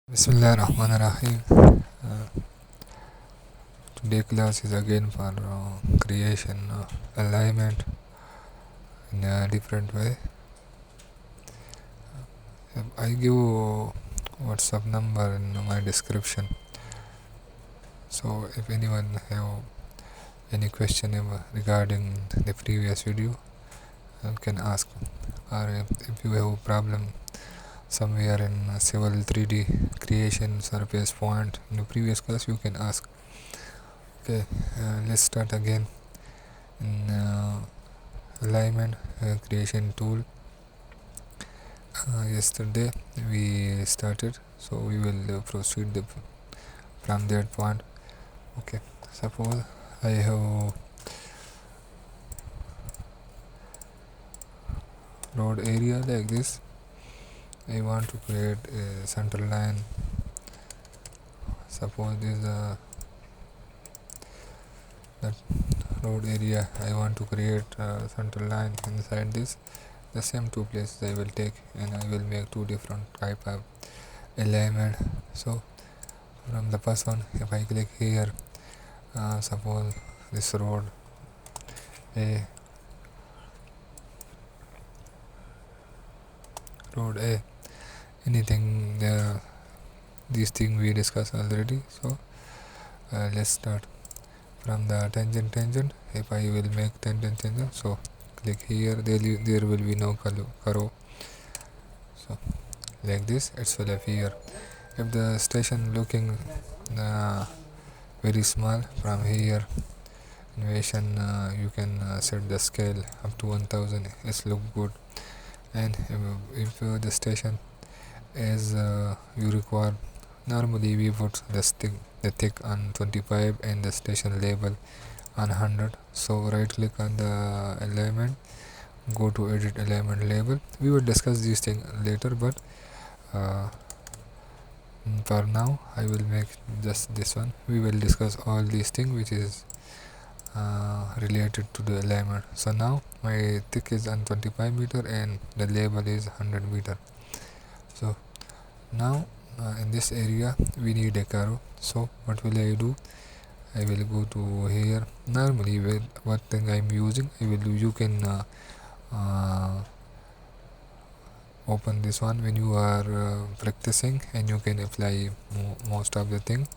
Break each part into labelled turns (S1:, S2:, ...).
S1: Bismillahirrahmanirrahim. Today class is again for creation alignment in a different way. I give WhatsApp number in my description. So if anyone have any question regarding the previous video, can ask. Or if you have a problem somewhere in civil 3D creation surface point in the previous class, you can ask. Okay, let's start again in alignment creation tool. Yesterday we started, so we will proceed from that point. Okay, suppose I have road area like this. I want to create a center line. Suppose this is that road area. I want to create a center line inside this. The same two places I will take, and I will make two different type of alignment. So from the first one, if I click here, suppose this road A, anything these things we discussed already. So let's start from the tangent. If I will make tangent, so click here, there will be no curve. So like this it will appear. If the station looking very small, from here innovation you can set the scale up to 1000. It's look good. And if the station is you require, normally we put the thick on 25 and the station label on 100. So right click on the alignment, go to edit alignment label. We will discuss these things later, but for now I will make just this one. We will discuss all these things which is related to the alignment. So now my thick is on 25 meter and the label is 100 meter. So now in this area we need a curve. So what will I do? I will go to here. Normally with what thing I'm using, I will do, you can open this one when you are practicing, and you can apply most of the thing.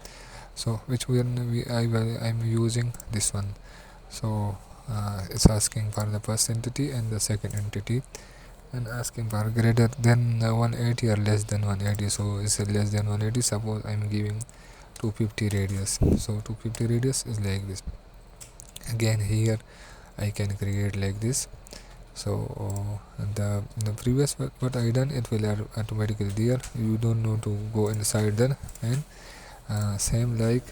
S1: So which one I'm using this one. So it's asking for the first entity and the second entity, and asking for greater than 180 or less than 180. So it's less than 180. Suppose I'm giving 250 radius. So 250 radius is like this. Again here I can create like this. So the previous what I done, it will automatically there. You don't know to go inside there. And same like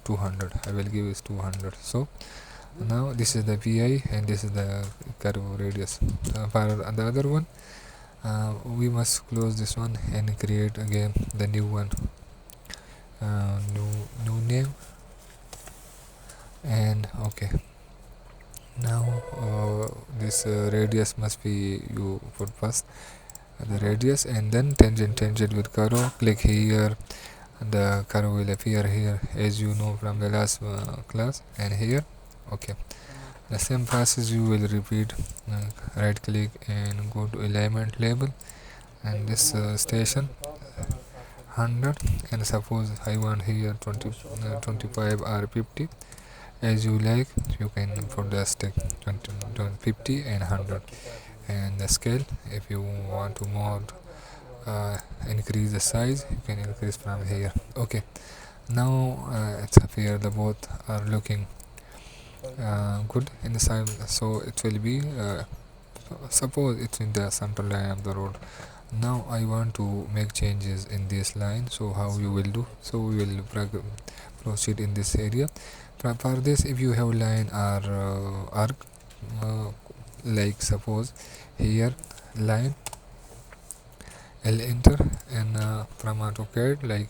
S1: 200, I will give is 200. So now this is the pi and this is the curve radius. For the other one, we must close this one and create again the new one, new name. And okay, now this radius must be, you put first the radius and then tangent with curve. Click here, the curve will appear here, as you know from the last class. And here, okay, the same process you will repeat. Right click and go to alignment label, and this station 100, and suppose I want here 25 or 50, as you like. You can put the stick 20, 50 and 100. And the scale, if you want to mod increase the size, you can increase from here. Okay, now it's appear the both are looking good in the side. So it will be suppose it's in the center line of the road. Now I want to make changes in this line. So how you will do? So we will proceed in this area. For this, if you have line or arc, like suppose here line, L enter, and from AutoCAD, like,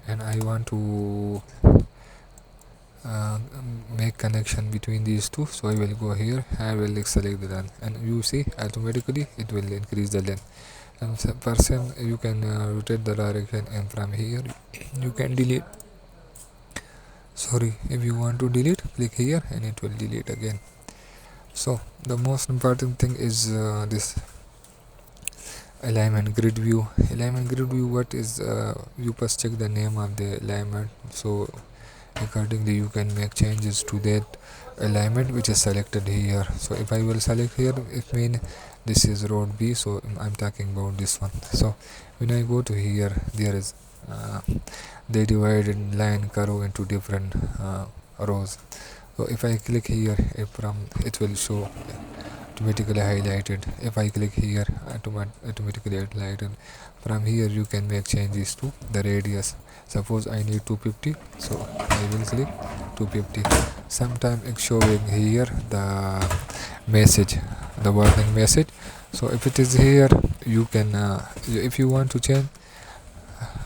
S1: and I want to make connection between these two. So I will go here, I will select the line, and you see automatically it will increase the length. and person you can rotate the direction, and from here you can delete. Sorry, if you want to delete, click here and it will delete again. So the most important thing is this alignment grid view. Alignment grid view, what is you first check the name of the alignment, so accordingly you can make changes to that alignment which is selected here. So if I will select here, it means this is road B, so I'm talking about this one. So when I go to here, there is they divided line curve into different rows. So if I click here, it will show automatically highlighted. If I click here, automatically highlighted. From here you can make changes to the radius. Suppose I need 250, so I will click 250. Sometimes it's showing here the message, the warning message. So if it is here, you can if you want to change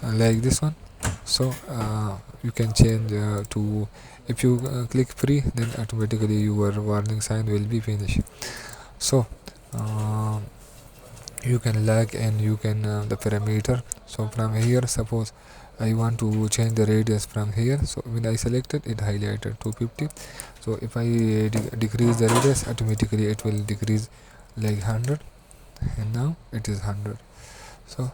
S1: like this one, so you can change to, if you click free, then automatically your warning sign will be finished. So uh, you can lag, and you can the parameter. So from here, suppose I want to change the radius from here, so when I selected it, highlighted 250. So if I decrease the radius, automatically it will decrease like 100, and now it is 100. So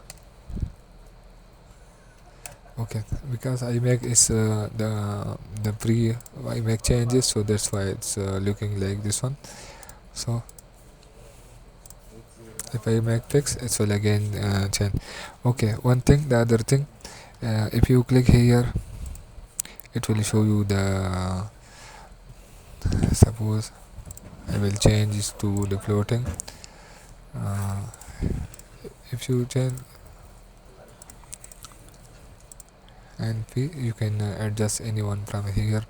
S1: okay, because I make is the pre I make changes, so that's why it's looking like this one. So if I make fix, it will again change. Okay, one thing, the other thing, if you click here, it will show you the suppose I will change this to the floating. uh, if you change and P, you can adjust anyone from here.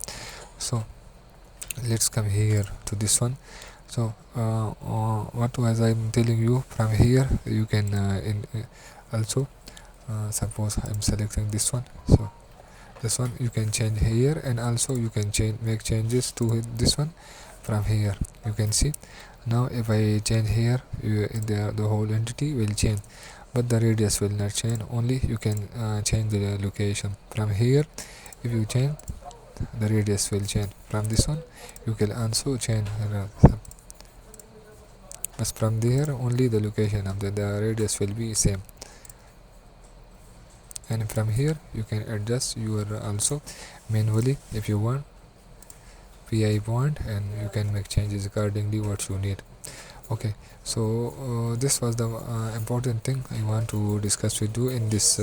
S1: So let's come here to this one. So what was I'm telling you, from here you can also suppose I'm selecting this one, so this one you can change here, and also you can make changes to this one from here. You can see now if I change here, the whole entity will change, but the radius will not change. Only you can change the location from here. If you change, the radius will change. From this one you can also change, but from there only the location of the radius will be same. And from here you can adjust your also manually if you want, PI point, and you can make changes accordingly what you need. Okay, so this was the important thing I want to discuss with you in this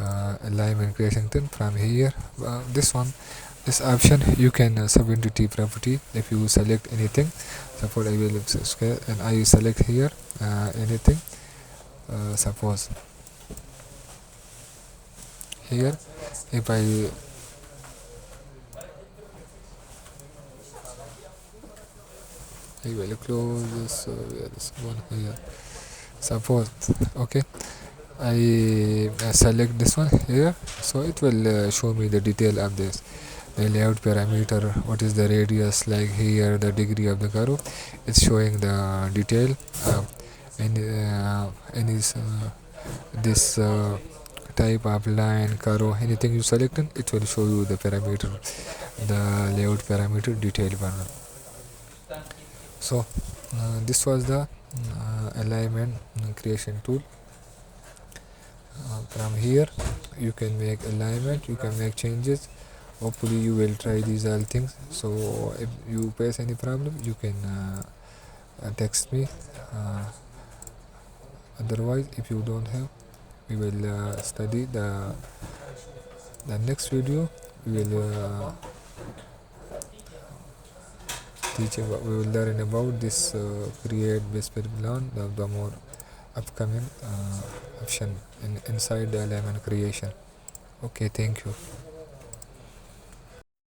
S1: alignment creation thing. From here, this option you can sub-entity property. If you select anything, suppose I will scale and I select here anything, suppose here, if I will close this, this one here, suppose, okay, I select this one here, so it will show me the detail of this, the layout parameter, what is the radius, like here the degree of the curve. It's showing the detail, any this type of line, curve, anything you select, it will show you the parameter, the layout parameter detail panel. So this was the alignment creation tool. From here you can make alignment, you can make changes. Hopefully you will try these all things. So if you face any problem, you can text me. Otherwise, if you don't have, we will study the next video. We will we will learn about this create base plan, the more upcoming option inside the alignment creation. Okay, thank you.